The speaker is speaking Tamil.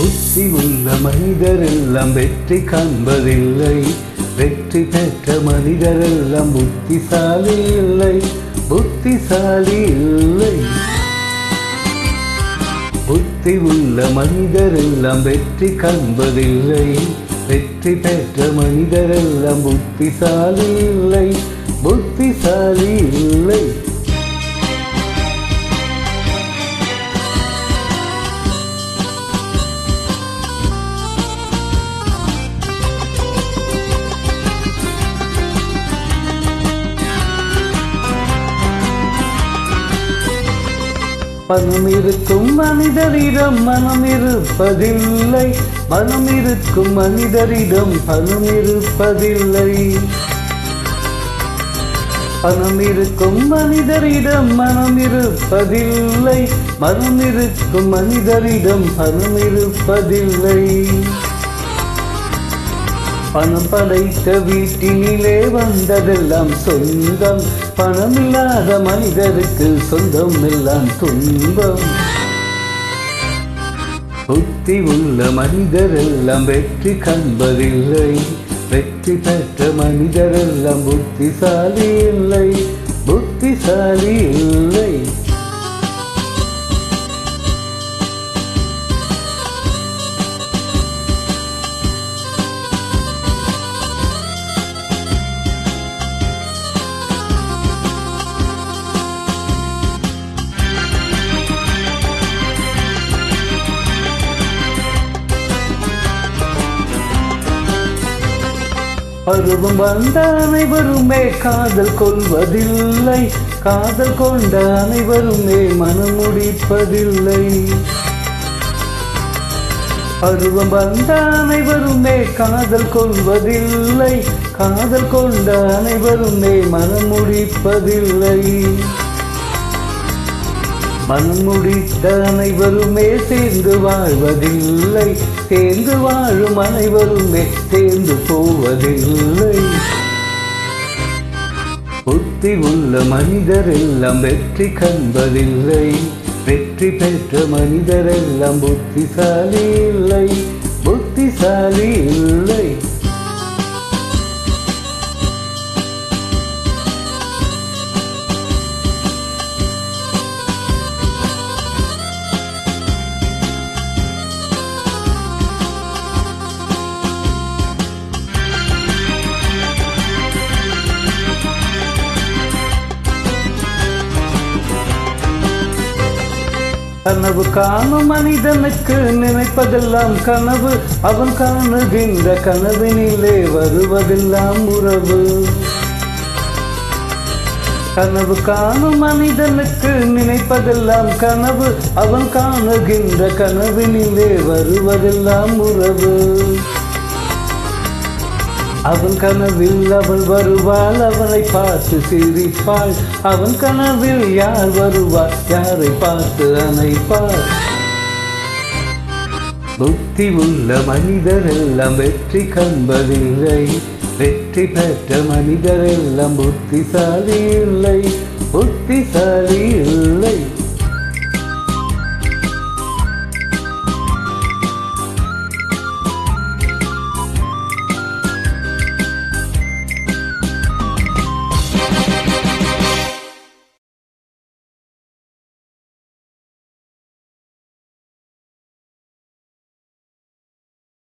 புத்தி உள்ள மனிதரெல்லாம் வெற்றி காண்பதில்லை. வெற்றி பெற்ற மனிதரெல்லாம் புத்திசாலி இல்லை, புத்திசாலி இல்லை. புத்தி உள்ள மனிதரெல்லாம் வெற்றி காண்பதில்லை. வெற்றி பெற்ற மனிதரெல்லாம் புத்திசாலி இல்லை, புத்திசாலி இல்லை. பணம் இருக்கும் மனிதரிடம் மனம் இருப்பதில்லை, மனம் இருக்கும் மனிதரிடம் பணம் இருப்பதில்லை. பணம் இருக்கும் மனிதரிடம் மனம் இருப்பதில்லை, மனம் இருக்கும் மனிதரிடம் பணம் இருப்பதில்லை. பணம் படைத்த வீட்டினிலே வந்ததெல்லாம் சொந்தம், பணமில்லாத மனிதருக்கு சொந்தம் எல்லாம் துன்பம். புத்தி உள்ள மனிதரெல்லாம் வெற்றி காண்பதில்லை. வெற்றி பெற்ற மனிதரெல்லாம் புத்திசாலி இல்லை, புத்திசாலி இல்லை. பருவம் வந்த அனைவருமே காதல் கொள்வதில்லை, காதல் கொண்ட அனைவருமே மனம் முடிப்பதில்லை. பருவம் வந்த அனைவருமே காதல் கொள்வதில்லை, காதல் கொண்ட அனைவருமே மனம் முடிப்பதில்லை. மனம் முடித்த அனைவருமே சேர்ந்து வாழ்வதில்லை, சேர்ந்து வாழும் அனைவருமே சேர்ந்து போவதில்லை. புத்தி உள்ள மனிதரெல்லாம் வெற்றி காண்பதில்லை. வெற்றி பெற்ற மனிதரெல்லாம் புத்திசாலி இல்லை, புத்திசாலி இல்லை. கனவு காணும் மனிதனுக்கு நினைப்பதெல்லாம் கனவு, அவன் காணுகின்ற கனவினிலே வருவதெல்லாம் உறவு. கனவு காணும் மனிதனுக்கு நினைப்பதெல்லாம் கனவு, அவன் காணுகின்ற கனவினிலே வருவதெல்லாம் உறவு. அவன் கனவில் அவள் வருவாள், அவனை பார்த்து சிரிப்பாள். அவன் கனவில் யார் வருவாள், யாரை பார்த்து அணைப்பாள். புத்தி உள்ள மனிதரெல்லாம் வெற்றி காண்பதில்லை. வெற்றி பெற்ற மனிதரெல்லாம் புத்திசாலி இல்லை, புத்திசாலி இல்லை.